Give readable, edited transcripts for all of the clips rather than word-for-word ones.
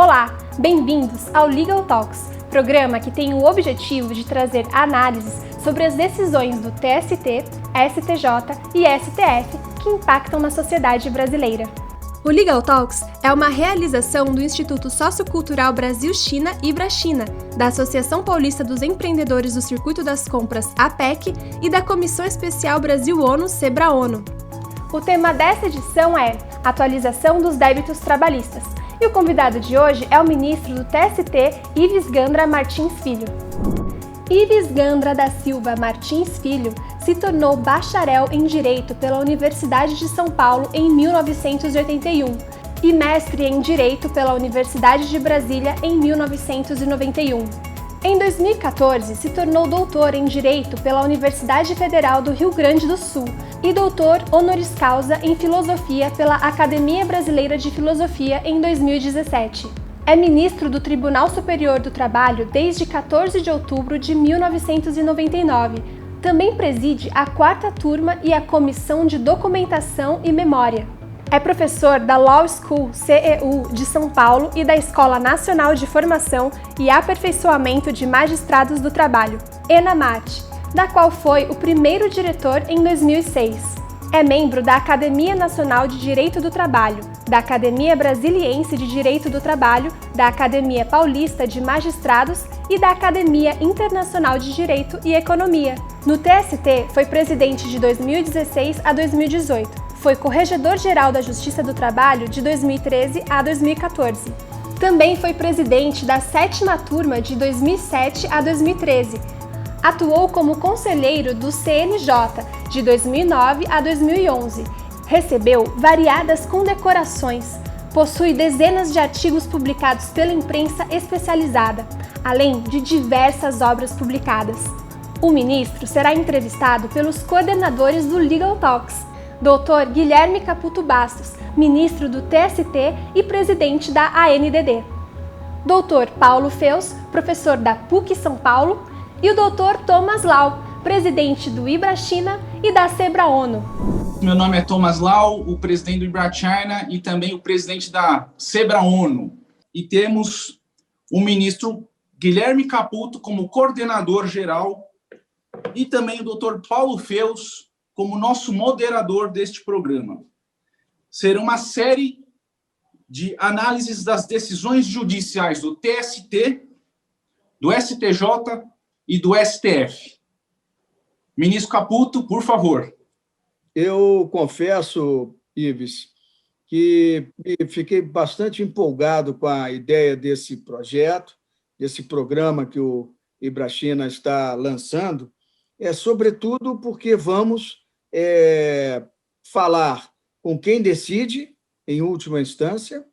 Olá, bem-vindos ao Legal Talks, programa que tem o objetivo de trazer análises sobre as decisões do TST, STJ e STF que impactam na sociedade brasileira. O Legal Talks é uma realização do Instituto Sociocultural Brasil-China Ibrachina, da Associação Paulista dos Empreendedores do Circuito das Compras APEC e da Comissão Especial Brasil-ONU Sebra-ONU. O tema desta edição é Atualização dos Débitos Trabalhistas, e o convidado de hoje é o ministro do TST, Ives Gandra Martins Filho. Ives Gandra da Silva Martins Filho se tornou bacharel em Direito pela Universidade de São Paulo em 1981 e mestre em Direito pela Universidade de Brasília em 1991. Em 2014, se tornou doutor em Direito pela Universidade Federal do Rio Grande do Sul e doutor honoris causa em Filosofia pela Academia Brasileira de Filosofia em 2017. É ministro do Tribunal Superior do Trabalho desde 14 de outubro de 1999. Também preside a 4ª turma e a Comissão de Documentação e Memória. É professor da Law School CEU de São Paulo e da Escola Nacional de Formação e Aperfeiçoamento de Magistrados do Trabalho, ENAMAT, da qual foi o primeiro diretor em 2006. É membro da Academia Nacional de Direito do Trabalho, da Academia Brasiliense de Direito do Trabalho, da Academia Paulista de Magistrados e da Academia Internacional de Direito e Economia. No TST, foi presidente de 2016 a 2018. Foi corregedor-geral da Justiça do Trabalho de 2013 a 2014. Também foi presidente da 7ª turma de 2007 a 2013. Atuou como conselheiro do CNJ de 2009 a 2011. Recebeu variadas condecorações. Possui dezenas de artigos publicados pela imprensa especializada, além de diversas obras publicadas. O ministro será entrevistado pelos coordenadores do Legal Talks, Dr. Guilherme Caputo Bastos, ministro do TST e presidente da ANDD, Dr. Paulo Feus, professor da PUC São Paulo, e o Dr. Thomas Lau, presidente do Ibrachina e da Sebra-ONU. Meu nome é Thomas Lau, o presidente do Ibrachina e também o presidente da Sebra-ONU. E temos o ministro Guilherme Caputo como coordenador geral e também o Dr. Paulo Feus como nosso moderador deste programa. Será uma série de análises das decisões judiciais do TST, do STJ e do STF. Ministro Caputo, por favor. Eu confesso, Ives, que fiquei bastante empolgado com a ideia desse projeto, desse programa que o Ibrachina está lançando, sobretudo porque vamos falar com quem decide, em última instância,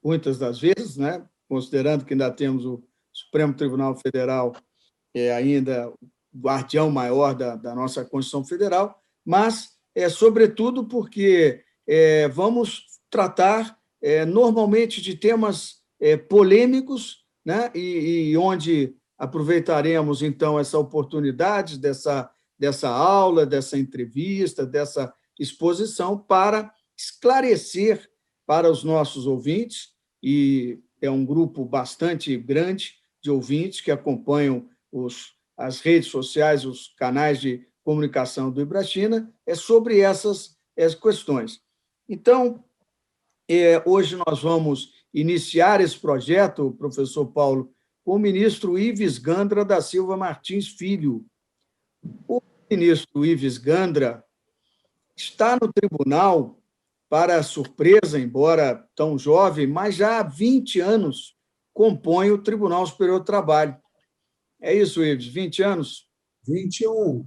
muitas das vezes, né? Considerando que ainda temos o Supremo Tribunal Federal, ainda o guardião maior da nossa Constituição Federal, mas, sobretudo, porque vamos tratar normalmente de temas polêmicos, né? E onde aproveitaremos, então, essa oportunidade dessa aula, dessa entrevista, dessa exposição, para esclarecer para os nossos ouvintes, e é um grupo bastante grande de ouvintes que acompanham as redes sociais, os canais de comunicação do Ibrachina, sobre essas questões. Então, hoje nós vamos iniciar esse projeto, professor Paulo, com o ministro Ives Gandra da Silva Martins Filho. O ministro Ives Gandra está no tribunal, para surpresa, embora tão jovem, mas já há 20 anos compõe o Tribunal Superior do Trabalho. É isso, Ives? 20 anos? 21,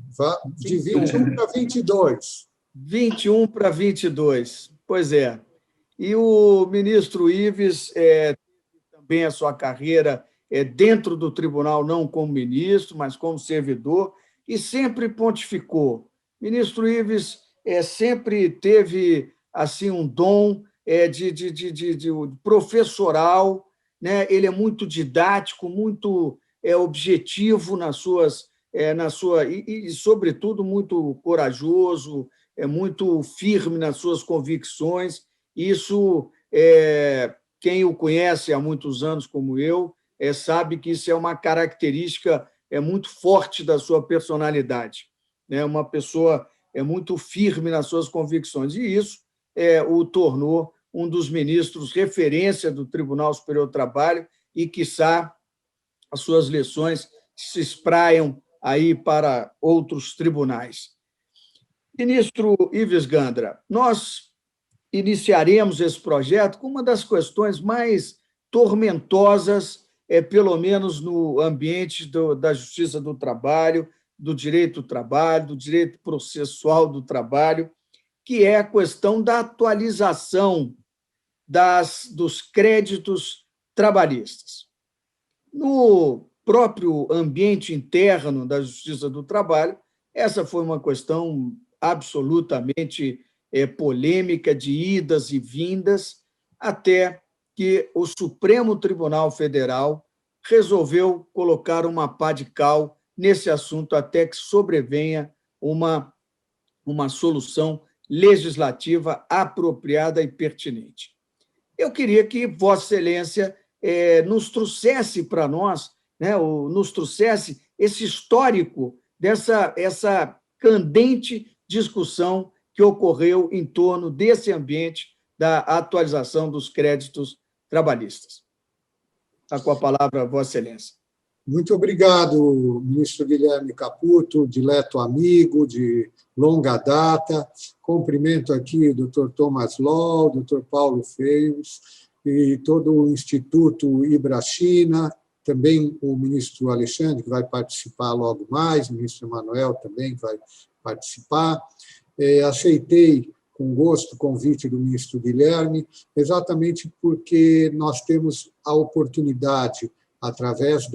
de 21 para 22. 21 para 22, pois é. E o ministro Ives também a sua carreira dentro do tribunal, não como ministro, mas como servidor, e sempre pontificou. Ministro Ives sempre teve assim um dom de professoral, né? Ele é muito didático, muito objetivo e, sobretudo, muito corajoso, muito firme nas suas convicções. Isso quem o conhece há muitos anos, como eu, sabe que isso é uma característica muito forte da sua personalidade. Né? Uma pessoa muito firme nas suas convicções, e isso o tornou um dos ministros referência do Tribunal Superior do Trabalho e, quiçá, as suas lições se espraiam aí para outros tribunais. Ministro Ives Gandra, nós iniciaremos esse projeto com uma das questões mais tormentosas, pelo menos no ambiente da justiça do trabalho, do direito do trabalho, do direito processual do trabalho, que é a questão da atualização dos créditos trabalhistas. No próprio ambiente interno da justiça do trabalho, essa foi uma questão absolutamente polêmica, de idas e vindas, até que o Supremo Tribunal Federal resolveu colocar uma pá de cal nesse assunto até que sobrevenha uma solução legislativa apropriada e pertinente. Eu queria que Vossa Excelência nos trouxesse para nós, né, nos trouxesse esse histórico essa candente discussão que ocorreu em torno desse ambiente da atualização dos créditos trabalhistas. Está com a palavra, Vossa Excelência. Muito obrigado, ministro Guilherme Caputo, dileto amigo de longa data. Cumprimento aqui o doutor Thomas Loll, o doutor Paulo Feios e todo o Instituto Ibrachina, também o ministro Alexandre, que vai participar logo mais, o ministro Emanuel também vai participar. Aceitei com gosto o convite do ministro Guilherme, exatamente porque nós temos a oportunidade, através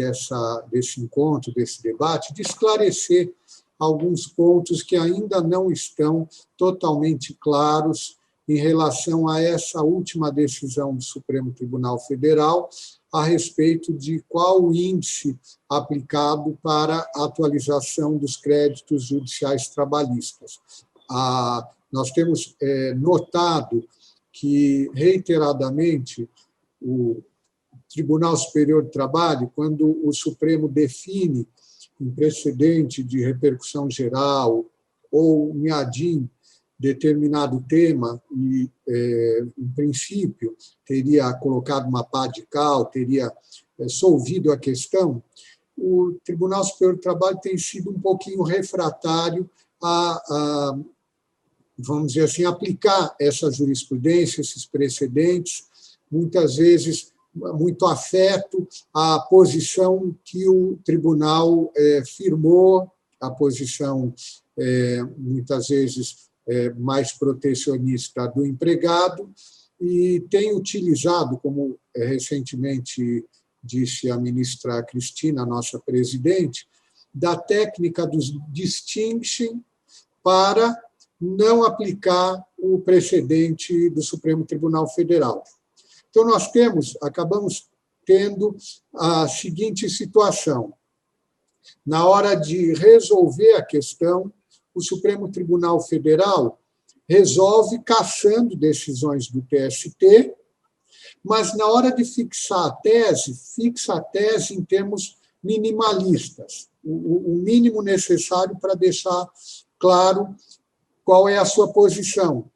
desse encontro, desse debate, de esclarecer alguns pontos que ainda não estão totalmente claros em relação a essa última decisão do Supremo Tribunal Federal a respeito de qual o índice aplicado para a atualização dos créditos judiciais trabalhistas. Nós temos notado que, reiteradamente, o Tribunal Superior do Trabalho, quando o Supremo define em precedente de repercussão geral ou em ADIM determinado tema e, em princípio, teria colocado uma pá de cal, teria solvido a questão, o Tribunal Superior do Trabalho tem sido um pouquinho refratário a vamos dizer assim, aplicar essa jurisprudência, esses precedentes, muitas vezes muito afeto à posição que o tribunal firmou, a posição, muitas vezes, mais protecionista do empregado, e tem utilizado, como recentemente disse a ministra Cristina, nossa presidente, da técnica do distinction para não aplicar o precedente do Supremo Tribunal Federal. Então, nós acabamos tendo a seguinte situação. Na hora de resolver a questão, o Supremo Tribunal Federal resolve cassando decisões do TST, mas, na hora de fixar a tese, fixa a tese em termos minimalistas, o mínimo necessário para deixar claro qual é a sua posição.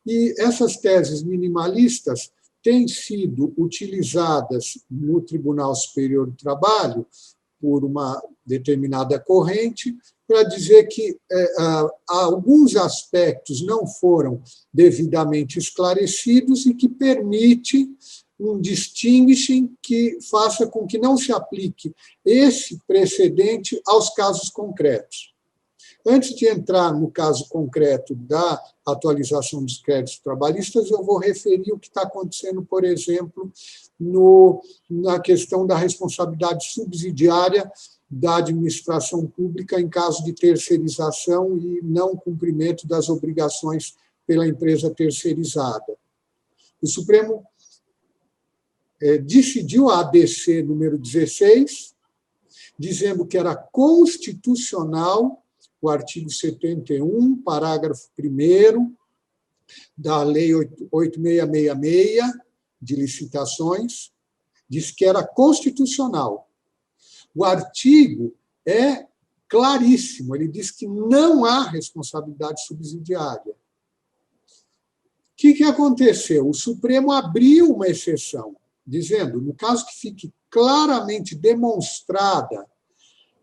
E essas teses minimalistas têm sido utilizadas no Tribunal Superior do Trabalho por uma determinada corrente para dizer que alguns aspectos não foram devidamente esclarecidos e que permite um distinguishing que faça com que não se aplique esse precedente aos casos concretos. Antes de entrar no caso concreto da atualização dos créditos trabalhistas, eu vou referir o que está acontecendo, por exemplo, na questão da responsabilidade subsidiária da administração pública em caso de terceirização e não cumprimento das obrigações pela empresa terceirizada. O Supremo decidiu a ADC número 16, dizendo que era constitucional o artigo 71, parágrafo 1º da Lei 8666, de Licitações, diz que era constitucional. O artigo é claríssimo, ele diz que não há responsabilidade subsidiária. O que aconteceu? O Supremo abriu uma exceção, dizendo, no caso que fique claramente demonstrada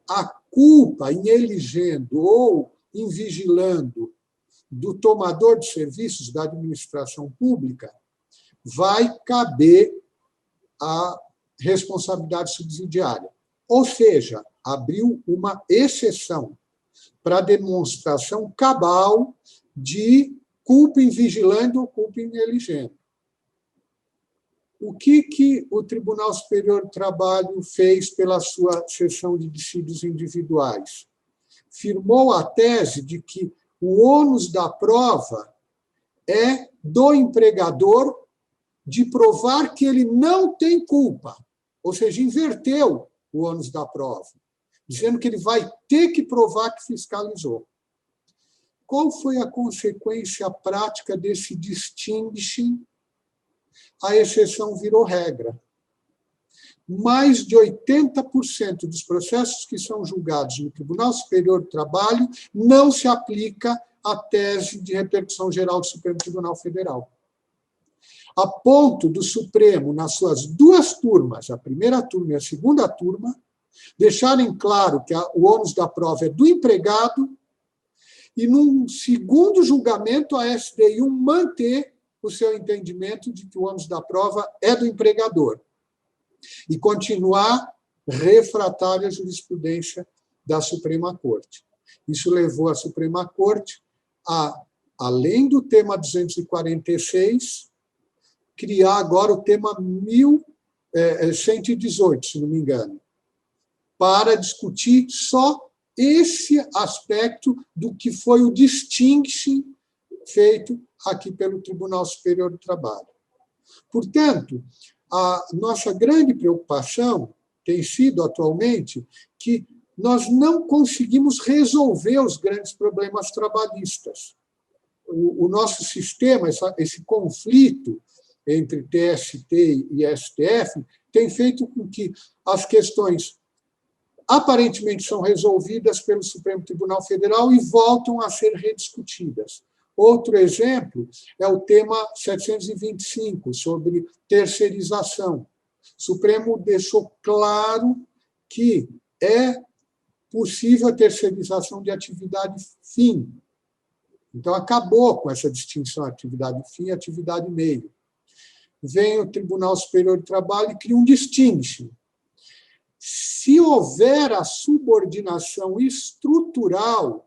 a culpa em elegendo ou em vigilando do tomador de serviços da administração pública, vai caber a responsabilidade subsidiária. Ou seja, abriu uma exceção para demonstração cabal de culpa em vigilando ou culpa em elegendo. O que o Tribunal Superior do Trabalho fez pela sua seção de dissídios individuais? Firmou a tese de que o ônus da prova é do empregador de provar que ele não tem culpa, ou seja, inverteu o ônus da prova, dizendo que ele vai ter que provar que fiscalizou. Qual foi a consequência prática desse distinguishing? A exceção virou regra. Mais de 80% dos processos que são julgados no Tribunal Superior do Trabalho não se aplica à tese de repercussão geral do Supremo Tribunal Federal. A ponto do Supremo, nas suas duas turmas, a primeira turma e a segunda turma, deixarem claro que o ônus da prova é do empregado e, num segundo julgamento, a STJ manter o seu entendimento de que o ônus da prova é do empregador e continuar refratária à jurisprudência da Suprema Corte. Isso levou a Suprema Corte a, além do tema 246, criar agora o tema 1118, se não me engano, para discutir só esse aspecto do que foi o distinguishing feito aqui pelo Tribunal Superior do Trabalho. Portanto, a nossa grande preocupação tem sido, atualmente, que nós não conseguimos resolver os grandes problemas trabalhistas. O nosso sistema, esse conflito entre TST e STF, tem feito com que as questões aparentemente são resolvidas pelo Supremo Tribunal Federal e voltam a ser rediscutidas. Outro exemplo é o tema 725, sobre terceirização. O Supremo deixou claro que é possível a terceirização de atividade fim. Então, acabou com essa distinção atividade fim e atividade meio. Vem o Tribunal Superior do Trabalho e cria um distinguishing. Se houver a subordinação estrutural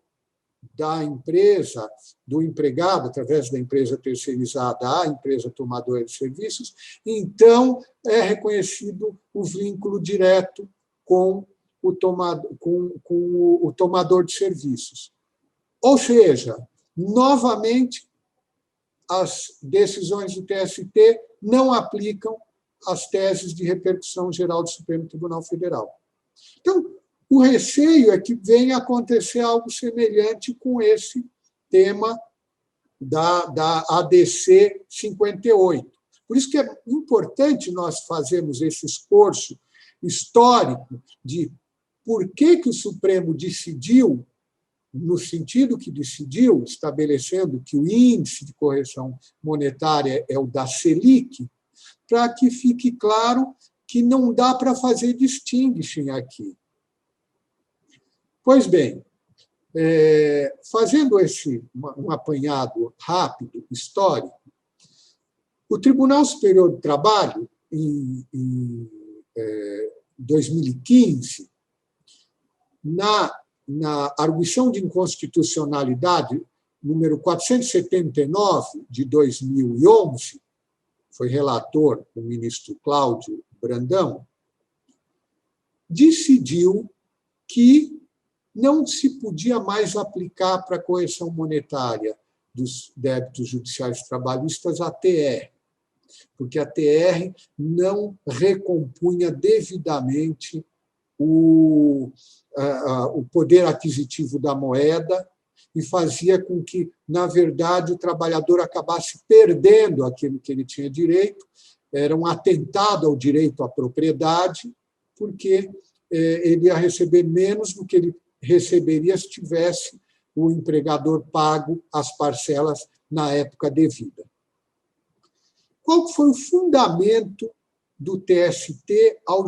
da empresa, do empregado, através da empresa terceirizada à empresa tomadora de serviços, então é reconhecido o vínculo direto com o tomador de serviços. Ou seja, novamente, as decisões do TST não aplicam as teses de repercussão geral do Supremo Tribunal Federal. Então, o receio é que venha acontecer algo semelhante com esse tema da ADC 58. Por isso que é importante nós fazermos esse esforço histórico de por que o Supremo decidiu, no sentido que decidiu, estabelecendo que o índice de correção monetária é o da Selic, para que fique claro que não dá para fazer distinguishing aqui. Pois bem, fazendo um apanhado rápido, histórico, o Tribunal Superior do Trabalho, em 2015, na arguição de inconstitucionalidade número 479 de 2011, foi relator o ministro Cláudio Brandão, decidiu que não se podia mais aplicar para a correção monetária dos débitos judiciais trabalhistas a TR, porque a TR não recompunha devidamente o poder aquisitivo da moeda e fazia com que, na verdade, o trabalhador acabasse perdendo aquilo que ele tinha direito era um atentado ao direito à propriedade, porque ele ia receber menos do que ele receberia se tivesse o empregador pago as parcelas na época devida. Qual foi o fundamento do TST ao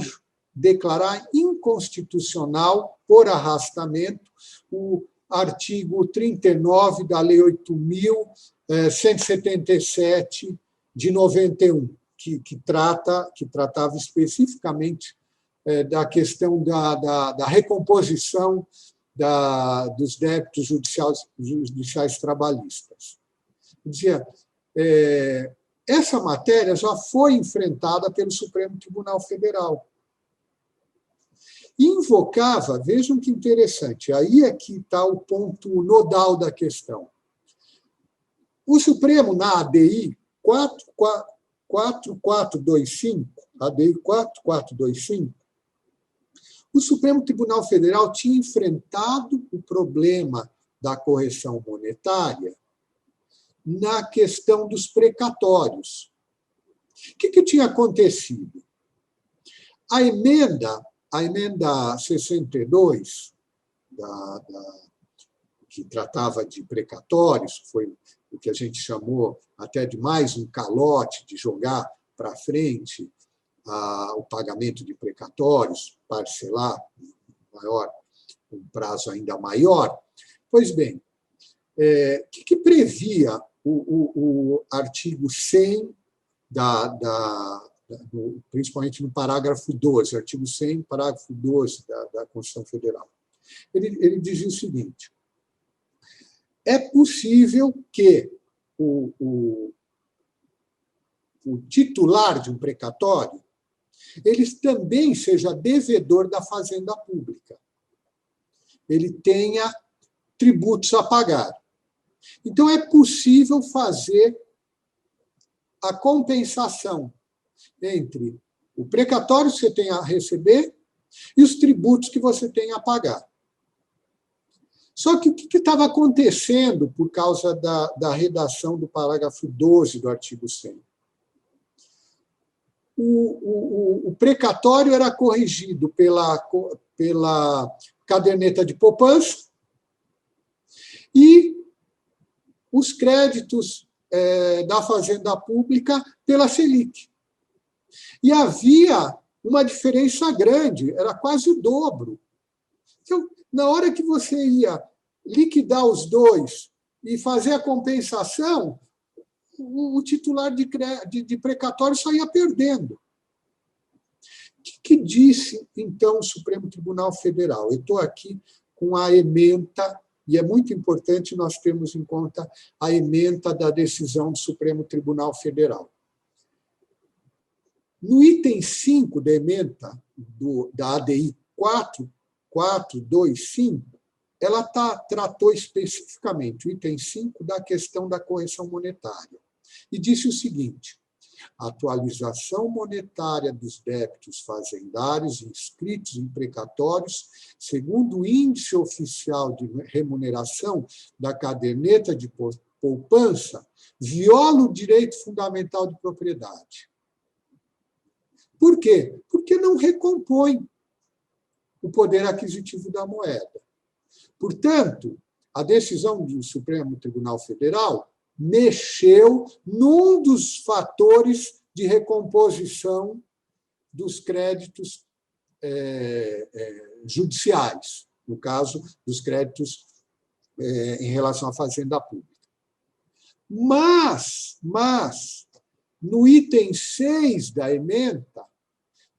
declarar inconstitucional, por arrastamento, o artigo 39 da Lei 8.177 de 91, que tratava especificamente da questão da recomposição dos débitos judiciais trabalhistas. Dizia, essa matéria já foi enfrentada pelo Supremo Tribunal Federal. Invocava, vejam que interessante, aí é que está o ponto nodal da questão. O Supremo, na ADI 4425, ADI 4425, o Supremo Tribunal Federal tinha enfrentado o problema da correção monetária na questão dos precatórios. O que tinha acontecido? A emenda 62, que tratava de precatórios, foi o que a gente chamou até de mais um calote, de jogar para frente o pagamento de precatórios, parcelar um prazo ainda maior. Pois bem, o que previa o artigo 100, principalmente no parágrafo 12, artigo 100, parágrafo 12 da Constituição Federal? Ele dizia o seguinte: é possível que o titular de um precatório ele também seja devedor da fazenda pública. Ele tenha tributos a pagar. Então, é possível fazer a compensação entre o precatório que você tem a receber e os tributos que você tem a pagar. Só que o que estava acontecendo por causa da redação do parágrafo 12 do artigo 100? O precatório era corrigido pela caderneta de poupança e os créditos da fazenda pública pela Selic. E havia uma diferença grande, era quase o dobro. Então, na hora que você ia liquidar os dois e fazer a compensação, o titular de precatório só ia perdendo. O que disse, então, o Supremo Tribunal Federal? Eu estou aqui com a ementa, e é muito importante nós termos em conta a ementa da decisão do Supremo Tribunal Federal. No item 5 da ementa da ADI 4425, ela tratou especificamente, o item 5, da questão da correção monetária. E disse o seguinte: a atualização monetária dos débitos fazendários inscritos em precatórios, segundo o índice oficial de remuneração da caderneta de poupança, viola o direito fundamental de propriedade. Por quê? Porque não recompõe o poder aquisitivo da moeda. Portanto, a decisão do Supremo Tribunal Federal mexeu num dos fatores de recomposição dos créditos judiciais, no caso dos créditos em relação à fazenda pública. Mas no item 6 da ementa,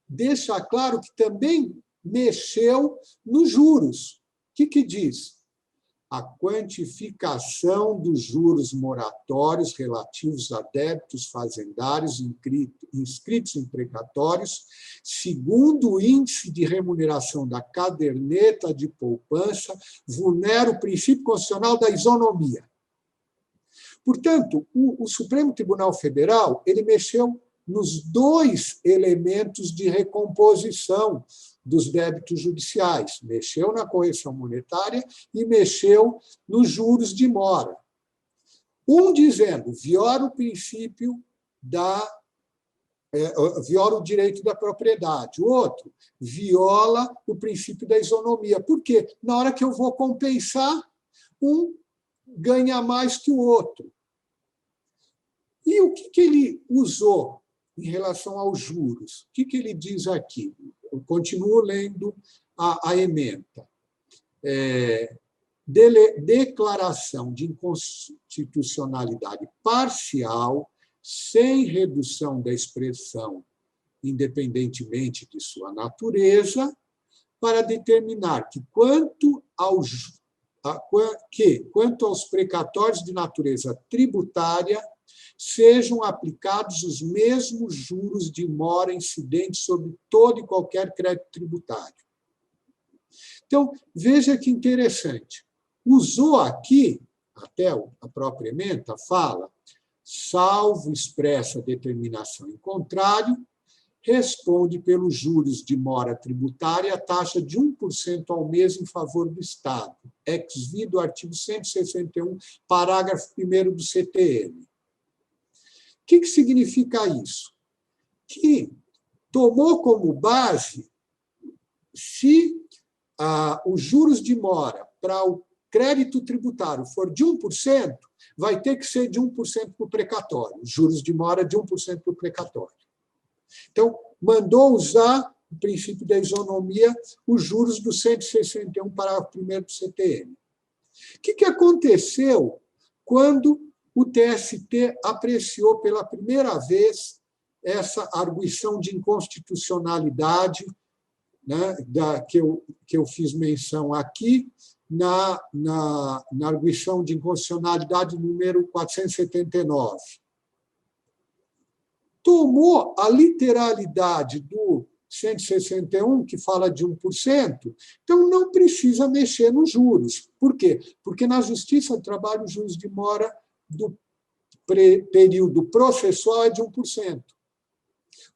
deixa claro que também mexeu nos juros. O que diz? A quantificação dos juros moratórios relativos a débitos fazendários inscritos em precatórios, segundo o índice de remuneração da caderneta de poupança, vulnera o princípio constitucional da isonomia. Portanto, o Supremo Tribunal Federal ele mexeu nos dois elementos de recomposição dos débitos judiciais. Mexeu na correção monetária e mexeu nos juros de mora. Um dizendo, viola o princípio da viola o direito da propriedade. O outro viola o princípio da isonomia. Por quê? Na hora que eu vou compensar, um ganha mais que o outro. E o que ele usou em relação aos juros? O que ele diz aqui? Eu continuo lendo a ementa. Declaração de inconstitucionalidade parcial, sem redução da expressão, independentemente de sua natureza, para determinar que, quanto aos precatórios de natureza tributária, sejam aplicados os mesmos juros de mora incidentes sobre todo e qualquer crédito tributário. Então, veja que interessante. Usou aqui, até a própria ementa fala, salvo expressa determinação em contrário, responde pelos juros de mora tributária a taxa de 1% ao mês em favor do Estado, ex-vi do artigo 161, parágrafo 1º do CTM. O que significa isso? Que tomou como base, se os juros de mora para o crédito tributário for de 1%, vai ter que ser de 1% para o precatório. Os juros de mora de 1% para o precatório. Então, mandou usar o princípio da isonomia, os juros do 161, parágrafo 1º do CTM. O que aconteceu quando o TST apreciou pela primeira vez essa arguição de inconstitucionalidade, né, que eu fiz menção aqui, na arguição de inconstitucionalidade número 479. Tomou a literalidade do 161, que fala de 1%, então não precisa mexer nos juros. Por quê? Porque na Justiça do Trabalho, os juros de mora do período processual é de 1%,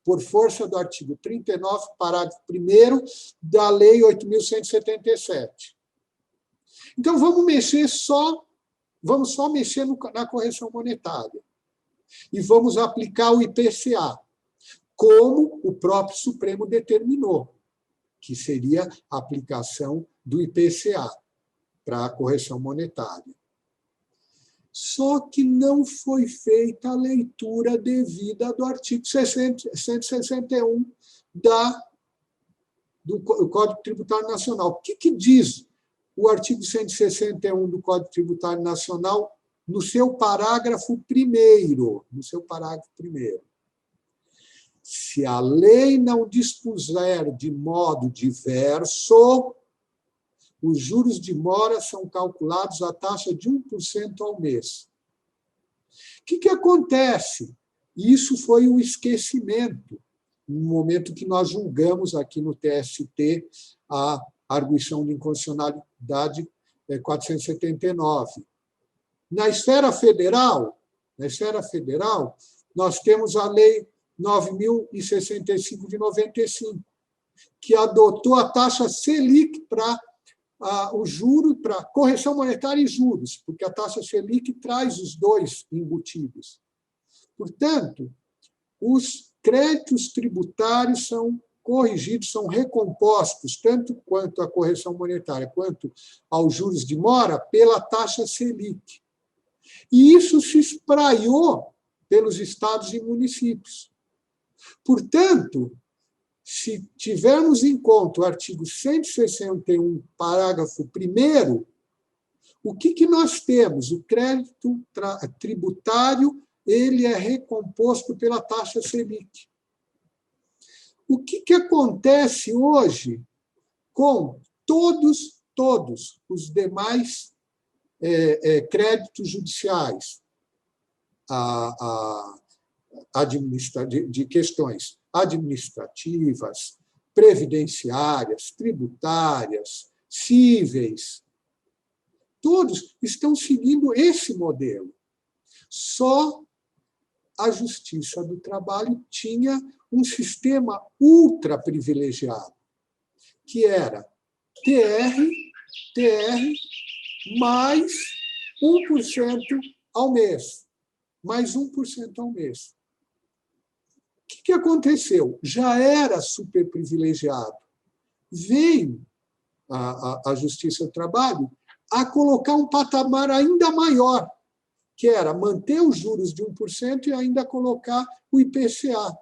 por força do artigo 39, parágrafo 1º da Lei 8.177. Então, vamos só mexer na correção monetária. E vamos aplicar o IPCA, como o próprio Supremo determinou, que seria a aplicação do IPCA para a correção monetária. Só que não foi feita a leitura devida do artigo 161 do Código Tributário Nacional. O que diz o artigo 161 do Código Tributário Nacional no seu parágrafo 1º? No seu parágrafo 1º. Se a lei não dispuser de modo diverso, os juros de mora são calculados à taxa de 1% ao mês. O que acontece? Isso foi um esquecimento, no momento que nós julgamos aqui no TST a arguição de inconstitucionalidade 479. Na esfera federal, nós temos a Lei 9.065 de 95, que adotou a taxa Selic para o juro, para correção monetária e juros, porque a taxa Selic traz os dois embutidos. Portanto, os créditos tributários são corrigidos, são recompostos, tanto quanto a correção monetária, quanto aos juros de mora, pela taxa Selic. E isso se espraiou pelos estados e municípios. Portanto, se tivermos em conta o artigo 161, parágrafo 1º, o que nós temos? O crédito tributário ele é recomposto pela taxa Selic. O que acontece hoje com todos os demais créditos judiciais de questões administrativas, previdenciárias, tributárias, cíveis? Todos estão seguindo esse modelo. Só a Justiça do Trabalho tinha um sistema ultra privilegiado, que era TR mais 1% ao mês. Mais 1% ao mês. que aconteceu? Já era superprivilegiado. Veio a Justiça do Trabalho a colocar um patamar ainda maior, que era manter os juros de 1% e ainda colocar o IPCA.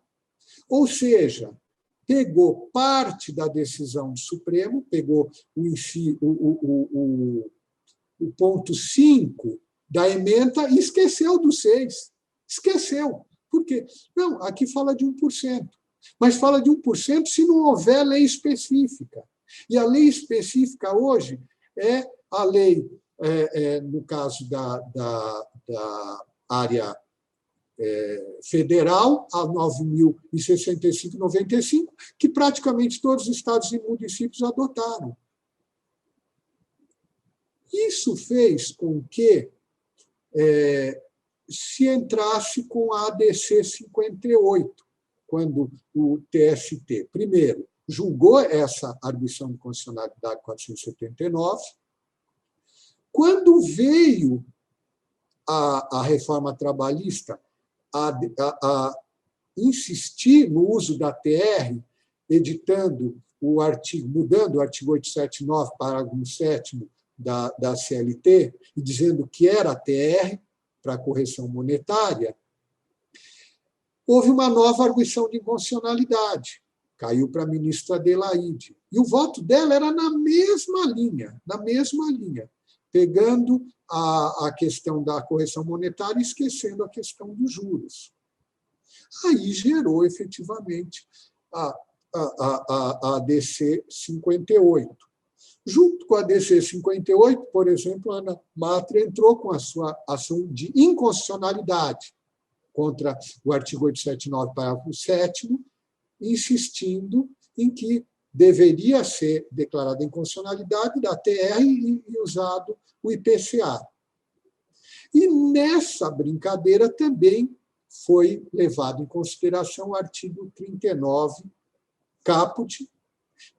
Ou seja, pegou parte da decisão do Supremo, pegou o ponto 5 da ementa e esqueceu do 6. Esqueceu. Por quê? Não, aqui fala de 1%. Mas fala de 1% se não houver lei específica. E a lei específica hoje é a lei, no caso da área federal, a 9.065/95, que praticamente todos os estados e municípios adotaram. Isso fez com que se entrasse com a ADC 58, quando o TST, primeiro, julgou essa arguição de constitucionalidade 479. Quando veio a reforma trabalhista a insistir no uso da TR, editando o artigo, mudando o artigo 879, parágrafo 7º da CLT, e dizendo que era a TR para correção monetária, houve uma nova arguição de inconstitucionalidade. Caiu para a ministra Adelaide. E o voto dela era na mesma linha, pegando a questão da correção monetária e esquecendo a questão dos juros. Aí gerou, efetivamente, a ADC 58. Junto com a ADC 58, por exemplo, a Ana Matra entrou com a sua ação de inconstitucionalidade contra o artigo 879, parágrafo 7º, insistindo em que deveria ser declarada a inconstitucionalidade da TR e usado o IPCA. E nessa brincadeira também foi levado em consideração o artigo 39, caput,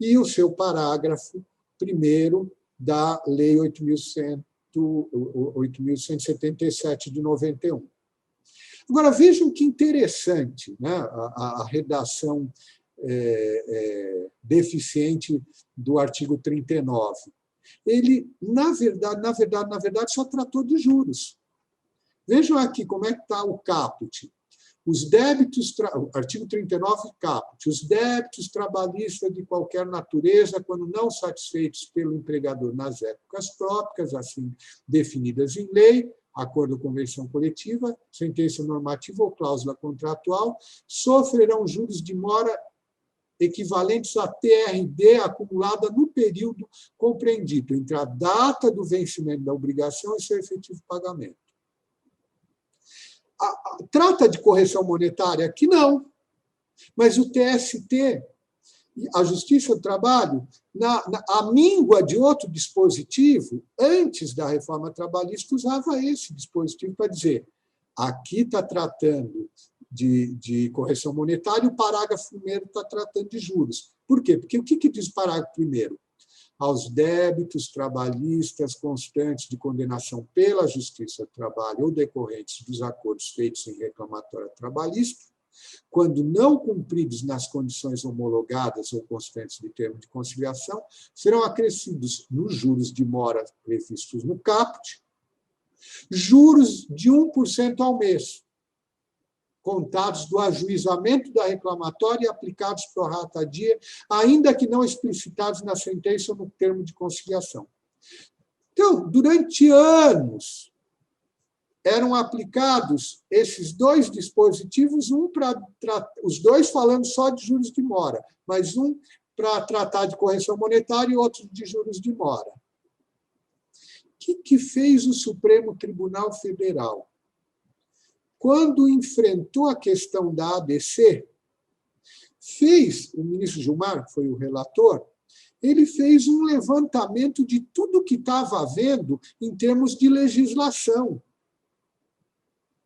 e o seu parágrafo 1º da Lei 8.177 de 91. Agora, vejam que interessante, né, a redação deficiente do artigo 39. Ele, na verdade, só tratou de juros. Vejam aqui como é que está o caput. Os débitos, artigo 39, caput. Os débitos trabalhistas de qualquer natureza, quando não satisfeitos pelo empregador nas épocas próprias, assim definidas em lei, acordo ou convenção coletiva, sentença normativa ou cláusula contratual, sofrerão juros de mora equivalentes à TRD acumulada no período compreendido entre a data do vencimento da obrigação e seu efetivo pagamento. Trata de correção monetária? Aqui não. Mas o TST, a Justiça do Trabalho, a míngua de outro dispositivo, antes da reforma trabalhista, usava esse dispositivo para dizer: aqui está tratando de correção monetária, o parágrafo 1º está tratando de juros. Por quê? Porque o que diz o parágrafo 1º? Aos débitos trabalhistas constantes de condenação pela Justiça do Trabalho ou decorrentes dos acordos feitos em reclamatória trabalhista, quando não cumpridos nas condições homologadas ou constantes de termo de conciliação, serão acrescidos nos juros de mora previstos no caput, juros de 1% ao mês, contados do ajuizamento da reclamatória e aplicados pro rata dia, ainda que não explicitados na sentença ou no termo de conciliação. Então, durante anos, eram aplicados esses dois dispositivos, os dois falando só de juros de mora, mas um para tratar de correção monetária e outro de juros de mora. O que fez o Supremo Tribunal Federal? Quando enfrentou a questão da ADC, o ministro Gilmar, que foi o relator, ele fez um levantamento de tudo que estava havendo em termos de legislação.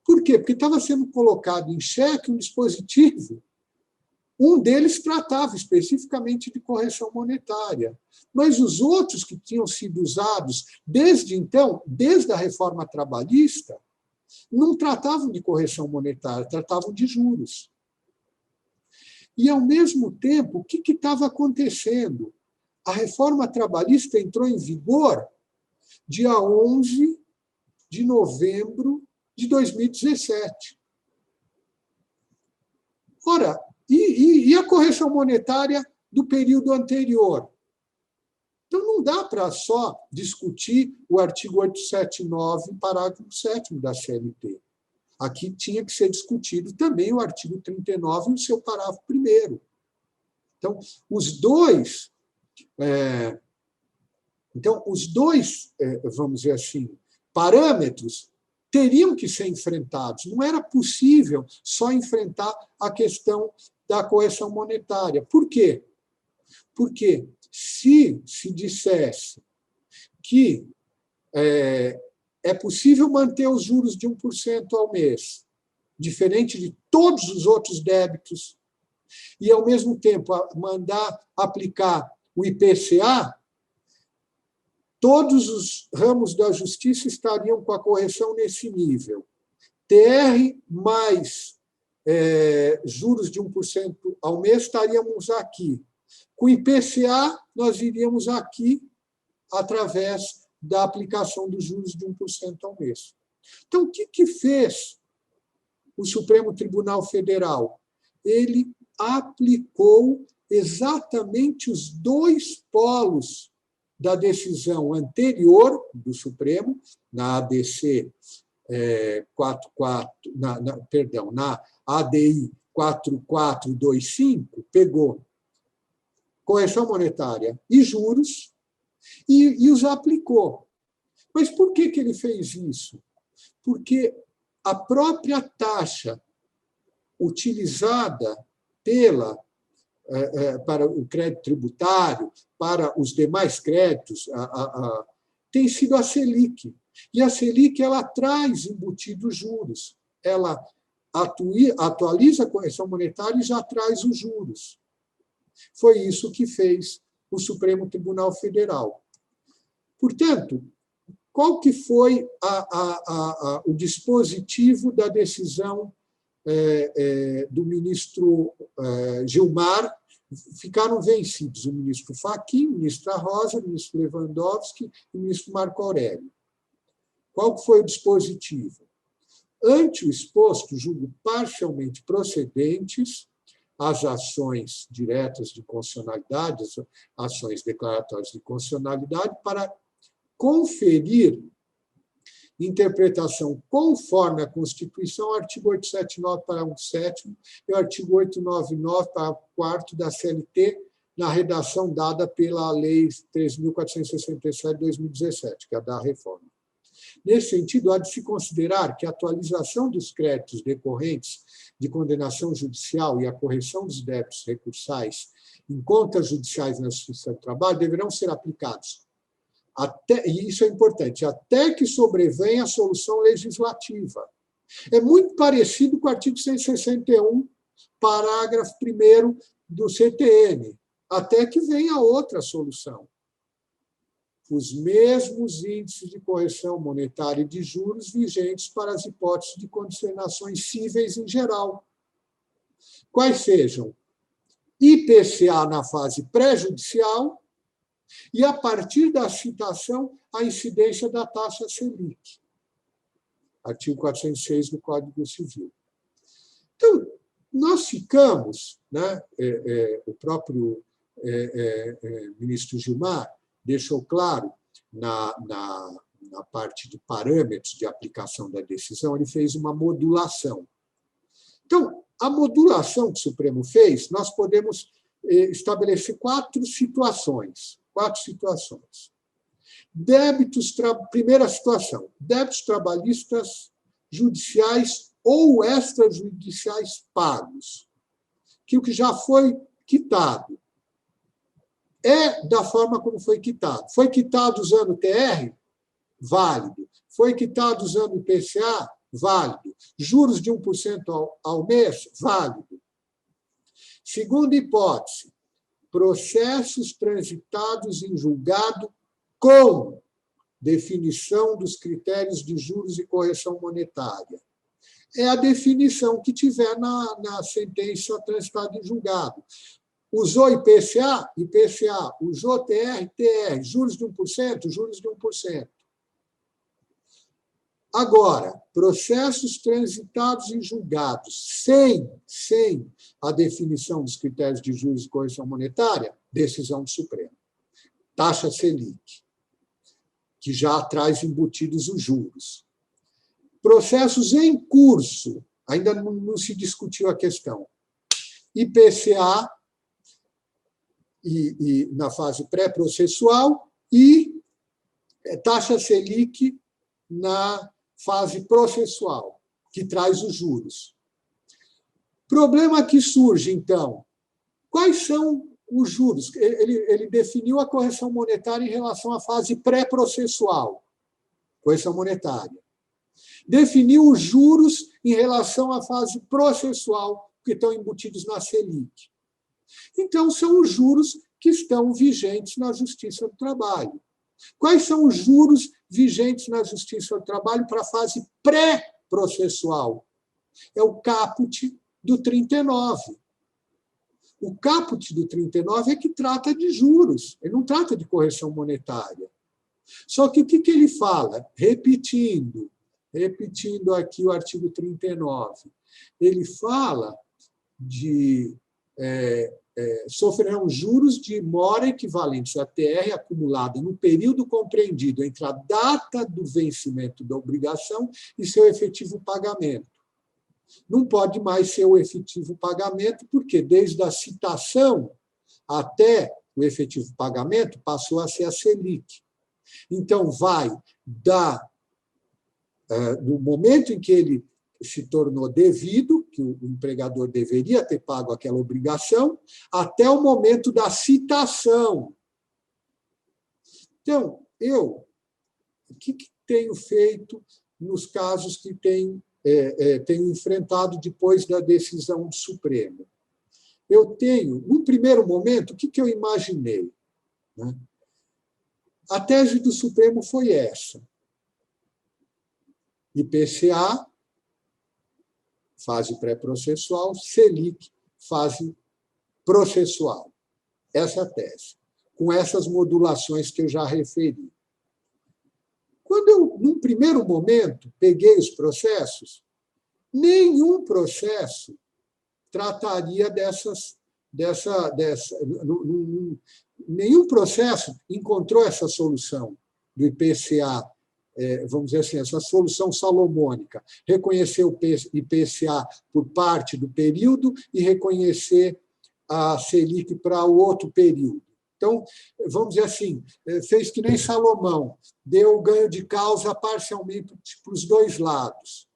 Por quê? Porque estava sendo colocado em xeque um dispositivo. Um deles tratava especificamente de correção monetária, mas os outros que tinham sido usados desde então, desde a reforma trabalhista, não tratavam de correção monetária, tratavam de juros. E, ao mesmo tempo, o que estava acontecendo? A reforma trabalhista entrou em vigor dia 11 de novembro de 2017. Ora, e a correção monetária do período anterior? Então, não dá para só discutir o artigo 879, parágrafo 7º da CLT. Aqui tinha que ser discutido também o artigo 39, no seu parágrafo 1º. Então, os dois, vamos dizer assim, parâmetros teriam que ser enfrentados. Não era possível só enfrentar a questão da correção monetária. Por quê? Porque se dissesse que é possível manter os juros de 1% ao mês, diferente de todos os outros débitos, e, ao mesmo tempo, mandar aplicar o IPCA, todos os ramos da justiça estariam com a correção nesse nível. TR mais juros de 1% ao mês, estaríamos aqui. Com o IPCA, nós iríamos aqui através da aplicação dos juros de 1% ao mês. Então, o que fez o Supremo Tribunal Federal? Ele aplicou exatamente os dois polos da decisão anterior do Supremo, na ADC 44, na ADI 4425, pegou correção monetária e juros e os aplicou. Mas por que ele fez isso? Porque a própria taxa utilizada para o crédito tributário, para os demais créditos, tem sido a Selic. E a Selic ela traz embutidos juros. Ela atualiza a correção monetária e já traz os juros. Foi isso que fez o Supremo Tribunal Federal. Portanto, qual que foi o dispositivo da decisão do ministro Gilmar? Ficaram vencidos o ministro Fachin, o ministro Rosa, o ministro Lewandowski e o ministro Marco Aurélio. Qual foi o dispositivo? Ante o exposto, julgo parcialmente procedentes as ações diretas de constitucionalidade, as ações declaratórias de constitucionalidade, para conferir interpretação conforme a Constituição, artigo 879, parágrafo 7º, e o artigo 899, parágrafo 4º da CLT, na redação dada pela Lei 3.467 de 2017, que é a da reforma. Nesse sentido, há de se considerar que a atualização dos créditos decorrentes de condenação judicial e a correção dos débitos recursais em contas judiciais na Justiça do Trabalho deverão ser aplicados, e isso é importante, até que sobrevenha a solução legislativa. É muito parecido com o artigo 161, parágrafo 1º do CTN, até que venha outra solução. Os mesmos índices de correção monetária e de juros vigentes para as hipóteses de condenações cíveis em geral. Quais sejam? IPCA na fase pré-judicial e, a partir da citação, a incidência da taxa Selic. Artigo 406 do Código Civil. Então, nós ficamos, o próprio ministro Gilmar deixou claro na parte de parâmetros de aplicação da decisão, ele fez uma modulação. Então, a modulação que o Supremo fez, nós podemos estabelecer quatro situações. Primeira situação, débitos trabalhistas judiciais ou extrajudiciais pagos, que o que já foi quitado é da forma como foi quitado. Foi quitado usando o TR? Válido. Foi quitado usando o IPCA? Válido. Juros de 1% ao mês? Válido. Segunda hipótese, processos transitados em julgado com definição dos critérios de juros e correção monetária. é a definição que tiver na sentença transitada em julgado. Usou IPCA? IPCA. Usou TR? TR. Juros de 1%? Juros de 1%. Agora, processos transitados em julgados sem a definição dos critérios de juros e correção monetária, decisão do Supremo. Taxa Selic, que já traz embutidos os juros. Processos em curso, ainda não se discutiu a questão. IPCA e na fase pré-processual e taxa Selic na fase processual, que traz os juros. Problema que surge, então, quais são os juros? Ele definiu a correção monetária em relação à fase pré-processual, correção monetária. Definiu os juros em relação à fase processual, que estão embutidos na Selic. Então, são os juros que estão vigentes na Justiça do Trabalho. Quais são os juros vigentes na Justiça do Trabalho para a fase pré-processual? É o caput do 39. O caput do 39 é que trata de juros, ele não trata de correção monetária. Só que o que ele fala? Repetindo aqui o artigo 39, ele fala de sofrerão juros de mora equivalentes a TR acumulada no período compreendido entre a data do vencimento da obrigação e seu efetivo pagamento. Não pode mais ser o efetivo pagamento, porque desde a citação até o efetivo pagamento passou a ser a Selic. Então, vai do momento em que ele se tornou devido, que o empregador deveria ter pago aquela obrigação, até o momento da citação. Então, o que tenho feito nos casos que tenho enfrentado depois da decisão do Supremo? Eu tenho, no primeiro momento, o que eu imaginei? Né? A tese do Supremo foi essa. IPCA, fase pré-processual, Selic, fase processual. Essa é a tese, com essas modulações que eu já referi. Quando eu, num primeiro momento, peguei os processos, nenhum processo trataria nenhum processo encontrou essa solução do IPCA, vamos dizer assim, essa solução salomônica, reconhecer o IPCA por parte do período e reconhecer a Selic para o outro período. Então, vamos dizer assim, fez que nem Salomão, deu ganho de causa parcialmente para os dois lados.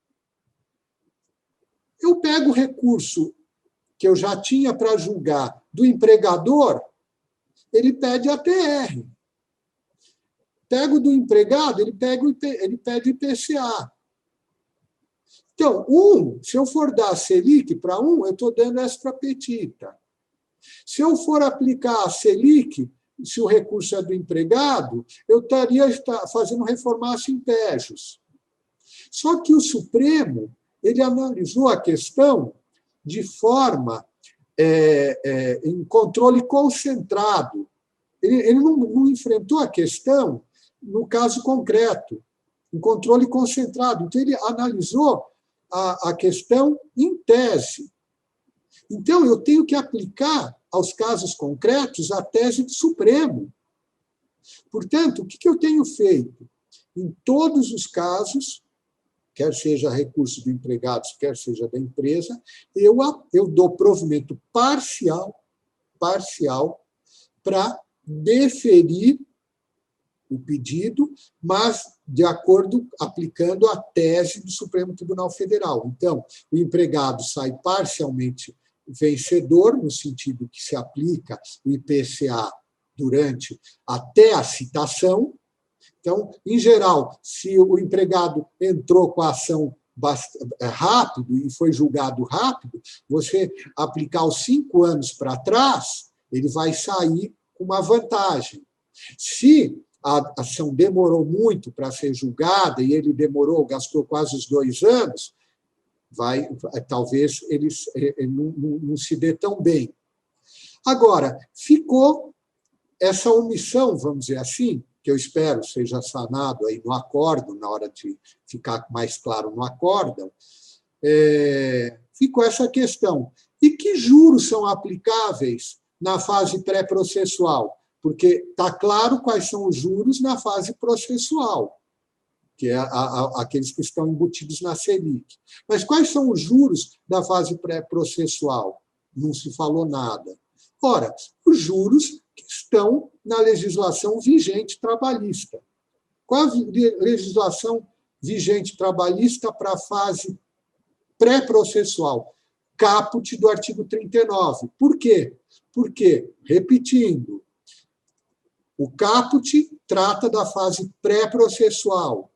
Eu pego o recurso que eu já tinha para julgar do empregador, ele pede a TR. Pego do empregado, ele pede IPCA. Então, se eu for dar a Selic para eu estou dando extra petita. Se eu for aplicar a Selic, se o recurso é do empregado, eu estaria fazendo reformácio in pejus. Só que o Supremo ele analisou a questão de forma em controle concentrado. Ele não enfrentou a questão no caso concreto, em controle concentrado. Então, ele analisou a questão em tese. Então, eu tenho que aplicar aos casos concretos a tese do Supremo. Portanto, o que eu tenho feito? Em todos os casos, quer seja recurso do empregado, quer seja da empresa, eu dou provimento parcial para deferir o pedido, mas de acordo, aplicando a tese do Supremo Tribunal Federal. Então, o empregado sai parcialmente vencedor, no sentido que se aplica o IPCA até a citação. Então, em geral, se o empregado entrou com a ação rápido e foi julgado rápido, você aplicar os 5 anos para trás, ele vai sair com uma vantagem. Se a ação demorou muito para ser julgada e ele gastou quase os 2 anos, talvez eles não se dê tão bem. Agora, ficou essa omissão, vamos dizer assim, que eu espero seja sanado aí no acórdão, na hora de ficar mais claro no acórdão, ficou essa questão. E que juros são aplicáveis na fase pré-processual? Porque está claro quais são os juros na fase processual, que é aqueles que estão embutidos na Selic. Mas quais são os juros da fase pré-processual? Não se falou nada. Ora, os juros que estão na legislação vigente trabalhista. Qual a legislação vigente trabalhista para a fase pré-processual? Caput do artigo 39. Por quê? Porque, repetindo, o caput trata da fase pré-processual.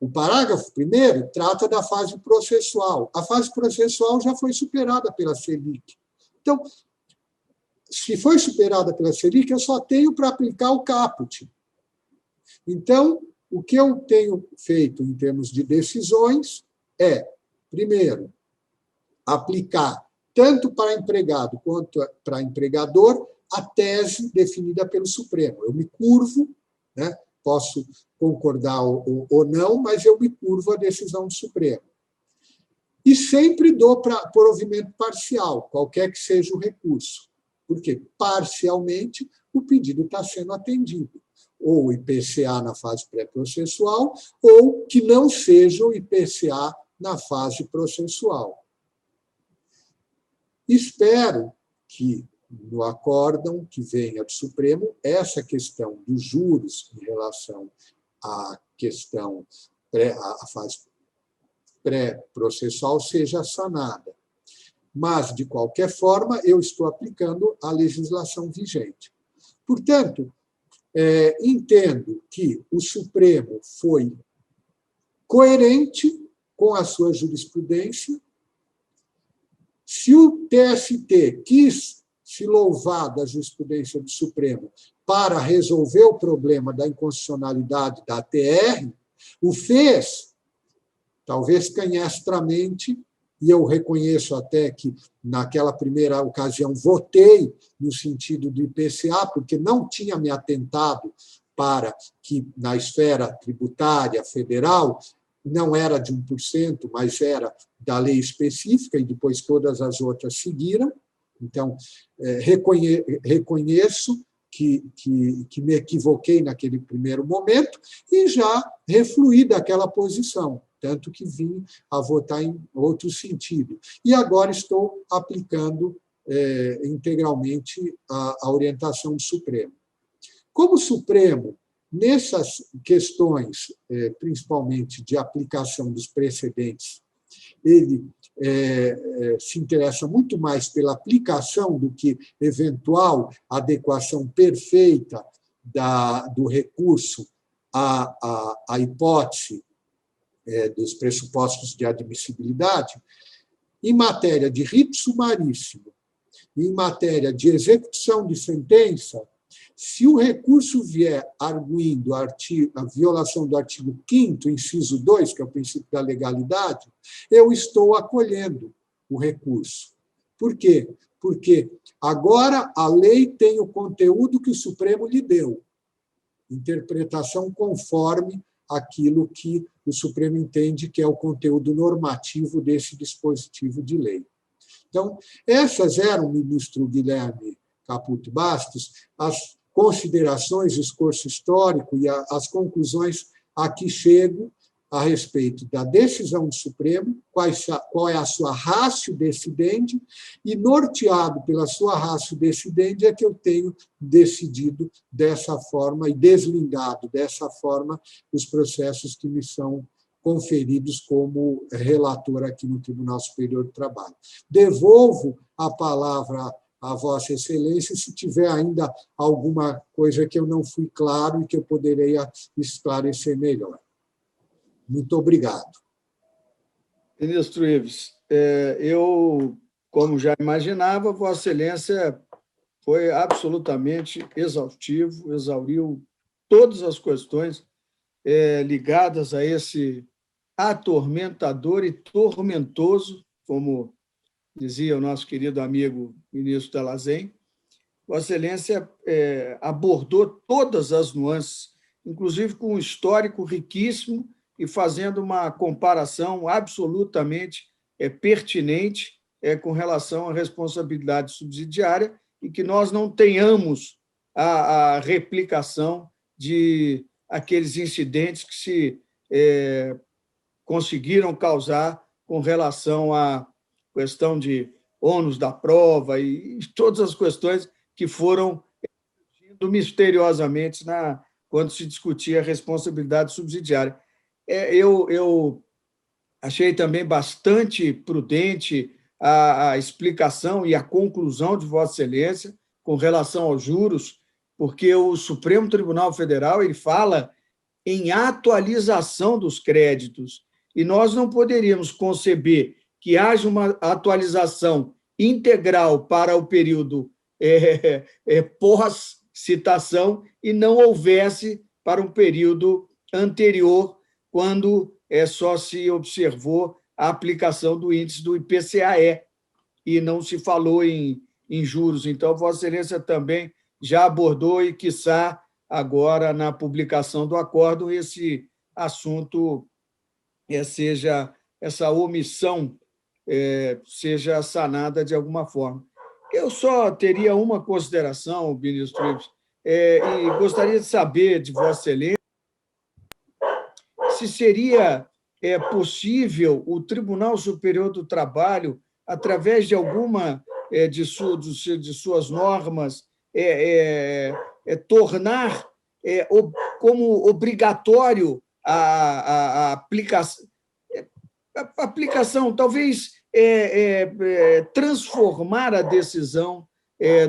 O parágrafo 1º trata da fase processual. A fase processual já foi superada pela Selic. Então, se foi superada pela Selic, eu só tenho para aplicar o caput. Então, o que eu tenho feito em termos de decisões é, primeiro, aplicar tanto para empregado quanto para empregador a tese definida pelo Supremo. Eu me curvo, né? Posso concordar ou não, mas eu me curvo à decisão do Supremo. E sempre dou para provimento parcial, qualquer que seja o recurso, porque parcialmente o pedido está sendo atendido, ou o IPCA na fase pré-processual, ou que não seja o IPCA na fase processual. Espero que, no acórdão que venha do Supremo, essa questão dos juros em relação à questão, à fase pré-processual seja sanada. Mas, de qualquer forma, eu estou aplicando a legislação vigente. Portanto, entendo que o Supremo foi coerente com a sua jurisprudência. Se o TST quis se louvar da jurisprudência do Supremo para resolver o problema da inconstitucionalidade da ATR, o fez, talvez canhestramente, e eu reconheço até que, naquela primeira ocasião, votei no sentido do IPCA, porque não tinha me atentado para que, na esfera tributária federal, não era de 1%, mas era da lei específica, e depois todas as outras seguiram. Então, reconheço que me equivoquei naquele primeiro momento e já refluí daquela posição, tanto que vim a votar em outro sentido. E agora estou aplicando integralmente a orientação do Supremo. Como o Supremo, nessas questões, principalmente de aplicação dos precedentes, ele se interessa muito mais pela aplicação do que eventual adequação perfeita do recurso à hipótese dos pressupostos de admissibilidade, em matéria de rito sumaríssimo, em matéria de execução de sentença, se o recurso vier arguindo a violação do artigo 5º, inciso 2, que é o princípio da legalidade, eu estou acolhendo o recurso. Por quê? Porque agora a lei tem o conteúdo que o Supremo lhe deu, interpretação conforme aquilo que o Supremo entende que é o conteúdo normativo desse dispositivo de lei. Então, essas eram, ministro Guilherme Caputo Bastos, as considerações, o esforço histórico e as conclusões a que chego a respeito da decisão do Supremo, qual é a sua ratio decidendi, e norteado pela sua ratio decidendi é que eu tenho decidido dessa forma e deslindado dessa forma os processos que me são conferidos como relator aqui no Tribunal Superior do Trabalho. Devolvo a palavra a Vossa Excelência, se tiver ainda alguma coisa que eu não fui claro e que eu poderia esclarecer melhor. Muito obrigado. Ministro Ives, eu, como já imaginava, Vossa Excelência foi absolutamente exaustivo, exauriu todas as questões ligadas a esse atormentador e tormentoso, como dizia o nosso querido amigo ministro Delazen. Vossa Excelência abordou todas as nuances, inclusive com um histórico riquíssimo e fazendo uma comparação absolutamente pertinente com relação à responsabilidade subsidiária e que nós não tenhamos a replicação de aqueles incidentes que se conseguiram causar com relação à questão de ônus da prova e todas as questões que foram surgindo misteriosamente quando se discutia a responsabilidade subsidiária. Eu achei também bastante prudente a explicação e a conclusão de Vossa Excelência com relação aos juros, porque o Supremo Tribunal Federal ele fala em atualização dos créditos, e nós não poderíamos conceber que haja uma atualização integral para o período pós-citação e não houvesse para um período anterior, quando só se observou a aplicação do índice do IPCA-E e não se falou em juros. Então, Vossa Excelência também já abordou e, quiçá, agora, na publicação do acórdão, esse assunto seja, essa omissão seja sanada de alguma forma. Eu só teria uma consideração, ministro Ives, e gostaria de saber de Vossa Excelência se seria possível o Tribunal Superior do Trabalho, através de alguma de suas normas, tornar como obrigatório a aplicação, talvez transformar a decisão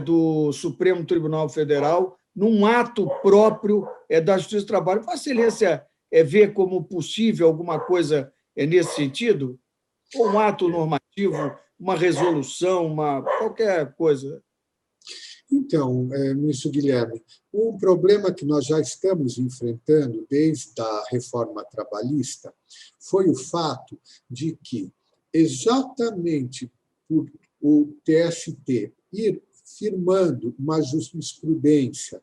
do Supremo Tribunal Federal num ato próprio da Justiça do Trabalho. Vossa Excelência vê como possível alguma coisa nesse sentido? Ou um ato normativo, uma resolução, qualquer coisa? Então, ministro Guilherme, um problema que nós já estamos enfrentando desde a reforma trabalhista foi o fato de que, exatamente por o TST ir firmando uma jurisprudência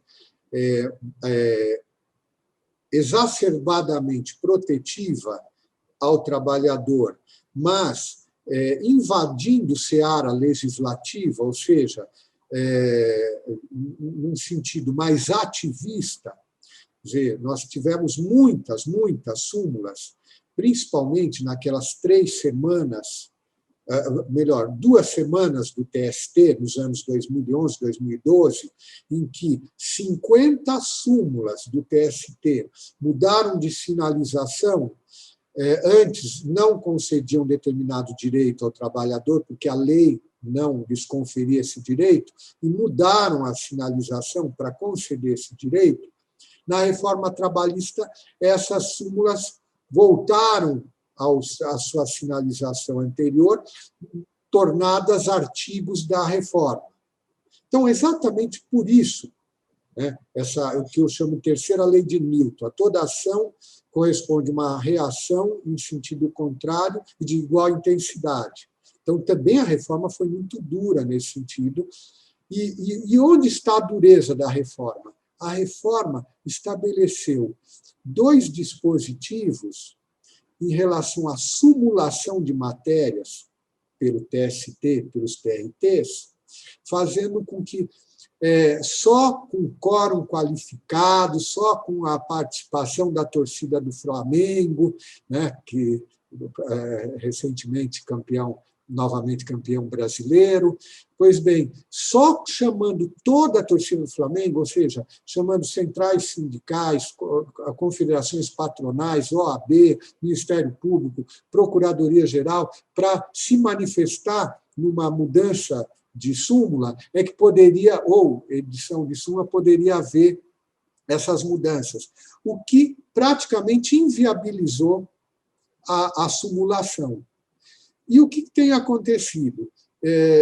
exacerbadamente protetiva ao trabalhador, mas invadindo seara legislativa, ou seja, num sentido mais ativista, quer dizer, nós tivemos muitas súmulas, principalmente naquelas 3 semanas, melhor, 2 semanas do TST, nos anos 2011, 2012, em que 50 súmulas do TST mudaram de sinalização. Antes não concediam determinado direito ao trabalhador, porque a lei não lhes conferia esse direito, e mudaram a sinalização para conceder esse direito. Na reforma trabalhista, essas súmulas voltaram à sua sinalização anterior, tornadas artigos da reforma. Então, exatamente por isso, o que eu chamo de terceira lei de Newton, a toda ação corresponde a uma reação em sentido contrário e de igual intensidade. Então, também a reforma foi muito dura nesse sentido. E onde está a dureza da reforma? A reforma estabeleceu 2 dispositivos em relação à simulação de matérias pelo TST, pelos TRTs, fazendo com que só com quórum qualificado, só com a participação da torcida do Flamengo, que recentemente novamente campeão brasileiro. Pois bem, só chamando toda a torcida do Flamengo, ou seja, chamando centrais sindicais, confederações patronais, OAB, Ministério Público, Procuradoria-Geral, para se manifestar numa mudança de súmula, que poderia, ou edição de súmula, poderia haver essas mudanças, o que praticamente inviabilizou a simulação. E o que tem acontecido?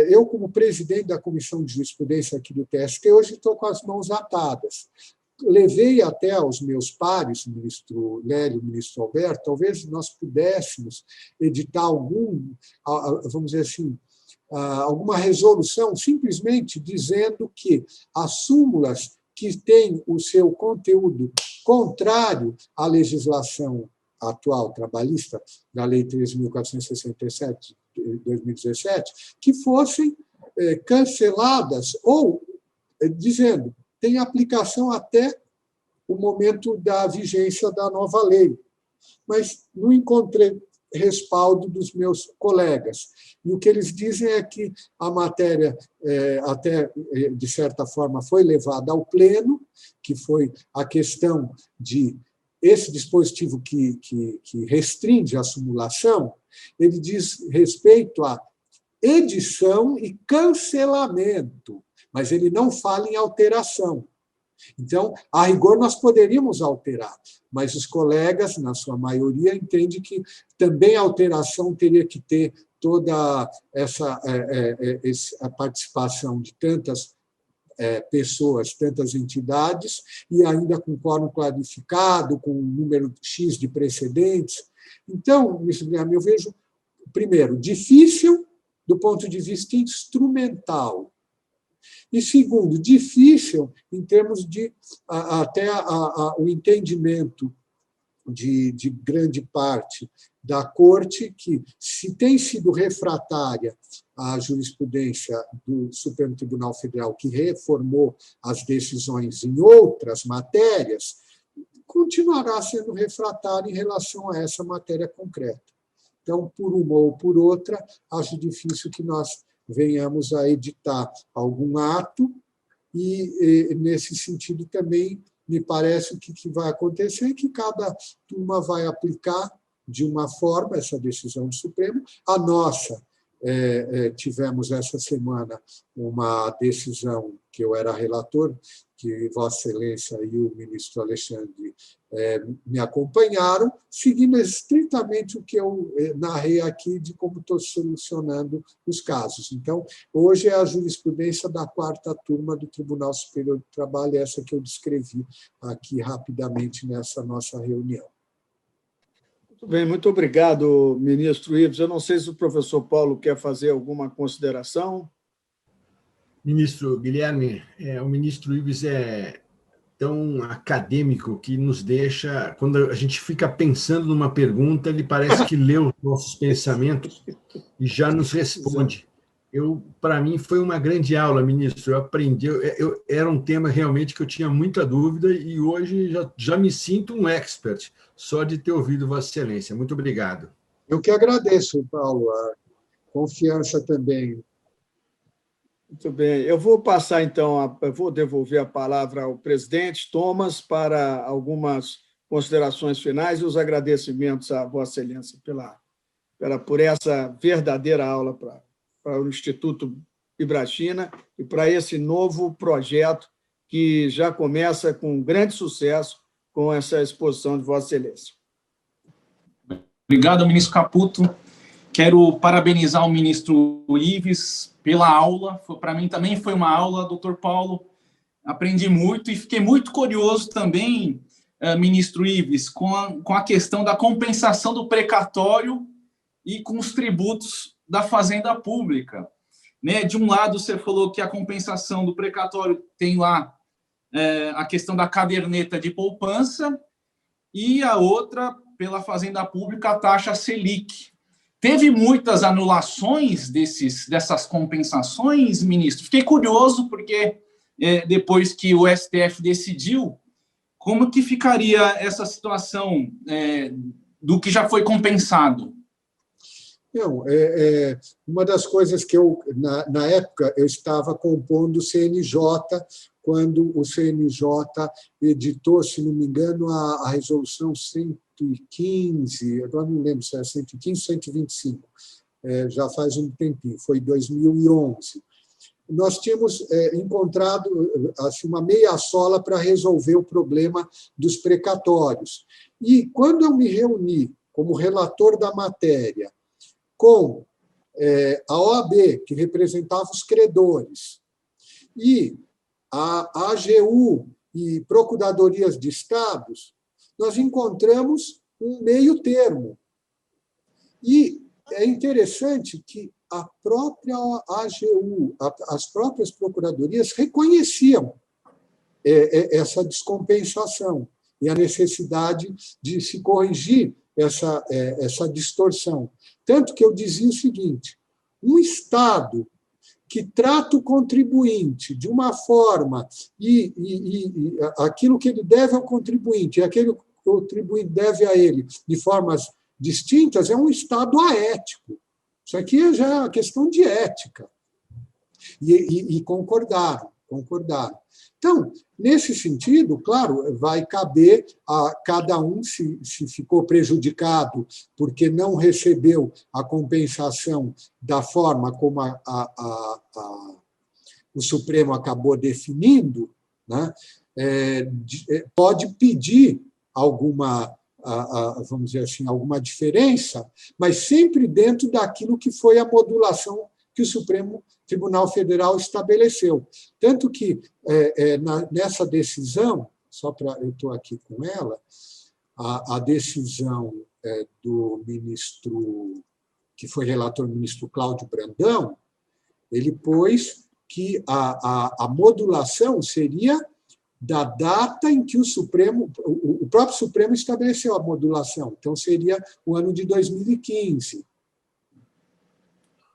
Eu, como presidente da Comissão de Jurisprudência aqui do TST, hoje estou com as mãos atadas, levei até aos meus pares, o ministro Lélio, o ministro Alberto, talvez nós pudéssemos editar vamos dizer assim, alguma resolução simplesmente dizendo que as súmulas que têm o seu conteúdo contrário à legislação atual trabalhista, da Lei 13.467 de 2017, que fossem canceladas ou dizendo tem aplicação até o momento da vigência da nova lei. Mas não encontrei respaldo dos meus colegas. E o que eles dizem é que a matéria, até de certa forma, foi levada ao pleno, que foi a questão de esse dispositivo que restringe a simulação, ele diz respeito à edição e cancelamento, mas ele não fala em alteração. Então, a rigor, nós poderíamos alterar, mas os colegas, na sua maioria, entendem que também a alteração teria que ter toda a participação de tantas pessoas, tantas entidades, e ainda com quórum clarificado, com um número X de precedentes. Então, ministro Guilherme, eu vejo, primeiro, difícil do ponto de vista instrumental, e, segundo, difícil em termos de até o entendimento de grande parte da Corte, que, se tem sido refratária à jurisprudência do Supremo Tribunal Federal, que reformou as decisões em outras matérias, continuará sendo refratária em relação a essa matéria concreta. Então, por uma ou por outra, acho difícil que nós venhamos a editar algum ato, e nesse sentido também me parece que o que vai acontecer é que cada turma vai aplicar de uma forma essa decisão do Supremo. A nossa, tivemos essa semana uma decisão que eu era relator, que Vossa Excelência e o ministro Alexandre me acompanharam, seguindo estritamente o que eu narrei aqui de como estou solucionando os casos. Então, hoje é a jurisprudência da 4ª turma do Tribunal Superior do Trabalho, essa que eu descrevi aqui rapidamente nessa nossa reunião. Muito bem, muito obrigado, ministro Ives. Eu não sei se o professor Paulo quer fazer alguma consideração. Ministro Guilherme, o ministro Ives é tão acadêmico que nos deixa, quando a gente fica pensando numa pergunta, ele parece que leu os nossos pensamentos e já nos responde. Para mim, foi uma grande aula, ministro. Eu aprendi, era um tema realmente que eu tinha muita dúvida e hoje já me sinto um expert só de ter ouvido Vossa Excelência. Muito obrigado. Eu que agradeço, Paulo, a confiança também. Muito bem. Eu vou passar, então, vou devolver a palavra ao presidente Thomas para algumas considerações finais e os agradecimentos a Vossa Excelência por essa verdadeira aula para o Instituto Ibrachina e para esse novo projeto que já começa com grande sucesso com essa exposição de Vossa Excelência. Obrigado, ministro Caputo. Quero parabenizar o ministro Ives pela aula. Para mim também foi uma aula, doutor Paulo. Aprendi muito e fiquei muito curioso também, ministro Ives, com a questão da compensação do precatório e com os tributos da Fazenda Pública. Né? De um lado, você falou que a compensação do precatório tem lá a questão da caderneta de poupança e a outra, pela Fazenda Pública, a taxa Selic. Teve muitas anulações dessas compensações, ministro? Fiquei curioso, porque depois que o STF decidiu, como que ficaria essa situação do que já foi compensado? Não, uma das coisas que na época, eu estava compondo o CNJ, quando o CNJ editou, se não me engano, a resolução 115, agora não lembro se é 115 ou 125, já faz um tempinho, foi 2011. Nós tínhamos encontrado assim, uma meia-sola para resolver o problema dos precatórios. E, quando eu me reuni como relator da matéria com a OAB, que representava os credores, e a AGU, e procuradorias de estados, nós encontramos um meio termo. E é interessante que a própria AGU, as próprias procuradorias reconheciam essa descompensação e a necessidade de se corrigir essa distorção. Tanto que eu dizia o seguinte: um Estado que trata o contribuinte de uma forma e aquilo que ele deve ao contribuinte e aquilo que o contribuinte deve a ele de formas distintas é um Estado aético. Isso aqui já é uma questão de ética. E concordaram. Então, nesse sentido, claro, vai caber a cada um, se ficou prejudicado porque não recebeu a compensação da forma como o Supremo acabou definindo, né, pode pedir alguma, vamos dizer assim, alguma diferença, mas sempre dentro daquilo que foi a modulação que o Supremo Tribunal Federal estabeleceu. Tanto que, nessa decisão, eu estou aqui com ela, a decisão do ministro, que foi relator, o ministro Cláudio Brandão, ele pôs que a modulação seria da data em que o próprio Supremo estabeleceu a modulação, então seria o ano de 2015.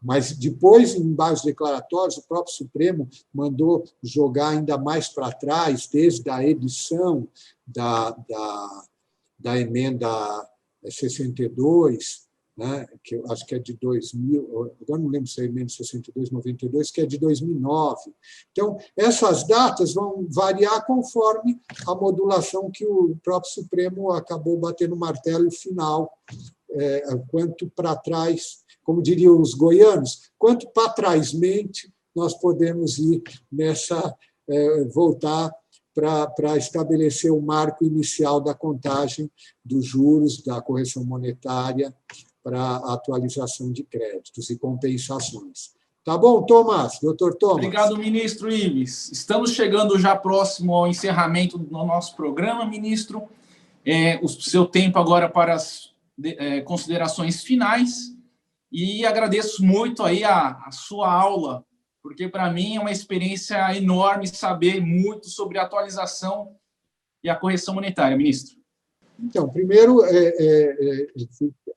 Mas depois, em vários declaratórios, o próprio Supremo mandou jogar ainda mais para trás, desde a edição da emenda 62, né, que eu acho que é de 2000, agora não lembro se é a emenda 62, 92, que é de 2009. Então, essas datas vão variar conforme a modulação que o próprio Supremo acabou batendo o martelo final, quanto para trás, como diriam os goianos, quanto para trásmente nós podemos ir voltar para estabelecer o marco inicial da contagem dos juros, da correção monetária para a atualização de créditos e compensações. Tá bom, Tomás? Doutor Tomás? Obrigado, ministro Ives. Estamos chegando já próximo ao encerramento do nosso programa, ministro. O seu tempo agora para as considerações finais. E agradeço muito aí a sua aula, porque para mim é uma experiência enorme saber muito sobre a atualização e a correção monetária, ministro. Então, primeiro,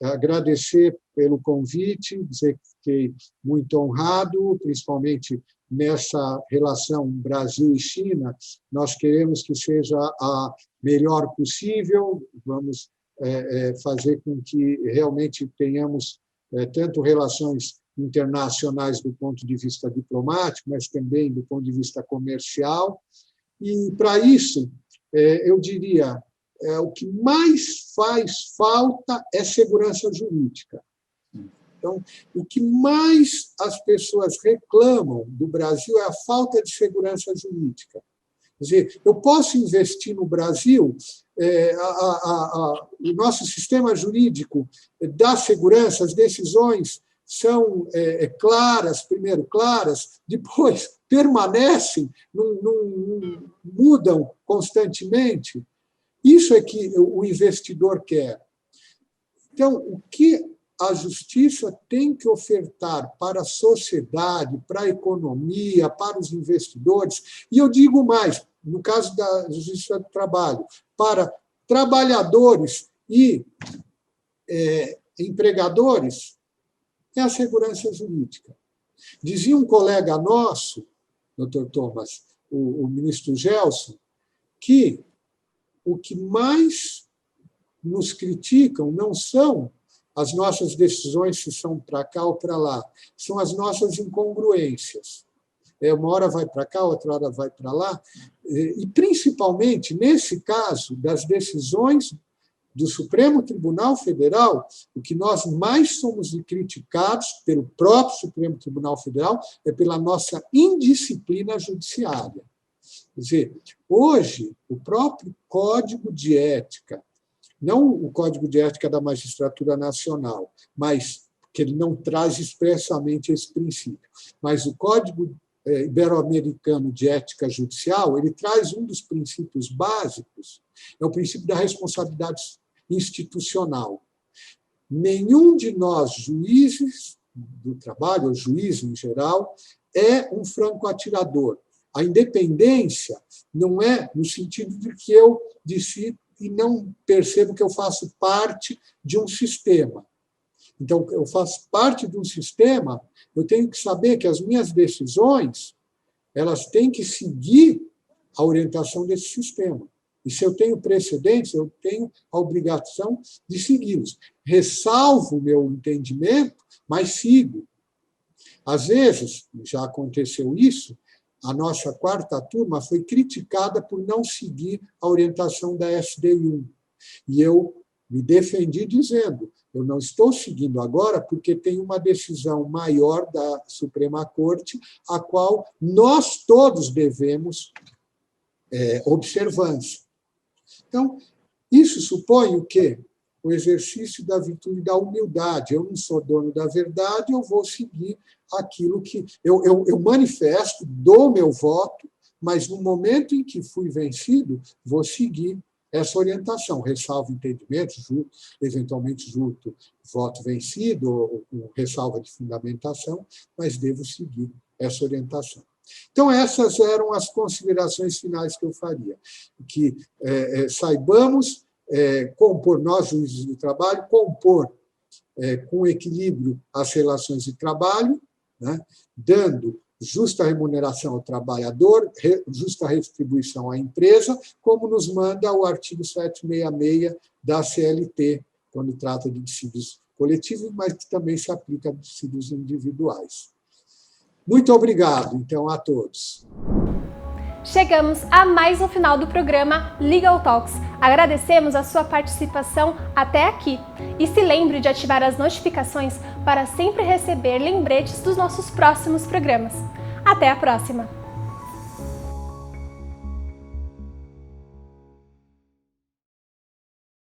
agradecer pelo convite, dizer que fiquei muito honrado, principalmente nessa relação Brasil e China. Nós queremos que seja a melhor possível, vamos fazer com que realmente tenhamos tanto relações internacionais do ponto de vista diplomático, mas também do ponto de vista comercial. E, para isso, eu diria, o que mais faz falta é segurança jurídica. Então, o que mais as pessoas reclamam do Brasil é a falta de segurança jurídica. Quer dizer, eu posso investir no Brasil, o nosso sistema jurídico dá segurança, as decisões são claras, primeiro claras, depois permanecem, não mudam constantemente. Isso é que o investidor quer. Então, o que a justiça tem que ofertar para a sociedade, para a economia, para os investidores, e eu digo mais, no caso da Justiça do Trabalho, para trabalhadores e empregadores, é a segurança jurídica. Dizia um colega nosso, doutor Thomas, o ministro Gelson, que o que mais nos criticam não são as nossas decisões, se são para cá ou para lá, são as nossas incongruências. Uma hora vai para cá, outra hora vai para lá, e principalmente, nesse caso, das decisões do Supremo Tribunal Federal, o que nós mais somos criticados pelo próprio Supremo Tribunal Federal é pela nossa indisciplina judiciária. Quer dizer, hoje, o próprio Código de Ética, não o Código de Ética da Magistratura Nacional, mas que ele não traz expressamente esse princípio, mas o Código Ibero-Americano de Ética Judicial, ele traz um dos princípios básicos, é o princípio da responsabilidade institucional. Nenhum de nós, juízes do trabalho, ou juiz em geral, é um franco atirador. A independência não é no sentido de que eu decido e não percebo que eu faço parte de um sistema. Então, eu faço parte de um sistema, eu tenho que saber que as minhas decisões elas têm que seguir a orientação desse sistema. E se eu tenho precedentes, eu tenho a obrigação de segui-los. Ressalvo o meu entendimento, mas sigo. Às vezes, já aconteceu isso, a nossa quarta turma foi criticada por não seguir a orientação da SDI1. E eu me defendi dizendo, eu não estou seguindo agora porque tem uma decisão maior da Suprema Corte, a qual nós todos devemos observância. Então, isso supõe o quê? O exercício da virtude da humildade. Eu não sou dono da verdade, eu vou seguir aquilo que... Eu manifesto, dou meu voto, mas no momento em que fui vencido, vou seguir essa orientação. Ressalvo entendimentos, eventualmente junto voto vencido, ou ressalva de fundamentação, mas devo seguir essa orientação. Então, essas eram as considerações finais que eu faria. Que saibamos compor, nós, juízes do trabalho, compor com equilíbrio as relações de trabalho, né, dando justa remuneração ao trabalhador, justa retribuição à empresa, como nos manda o artigo 766 da CLT, quando trata de dissídios coletivos, mas que também se aplica a dissídios individuais. Muito obrigado, então, a todos. Chegamos a mais um final do programa Legal Talks. Agradecemos a sua participação até aqui. E se lembre de ativar as notificações para sempre receber lembretes dos nossos próximos programas. Até a próxima!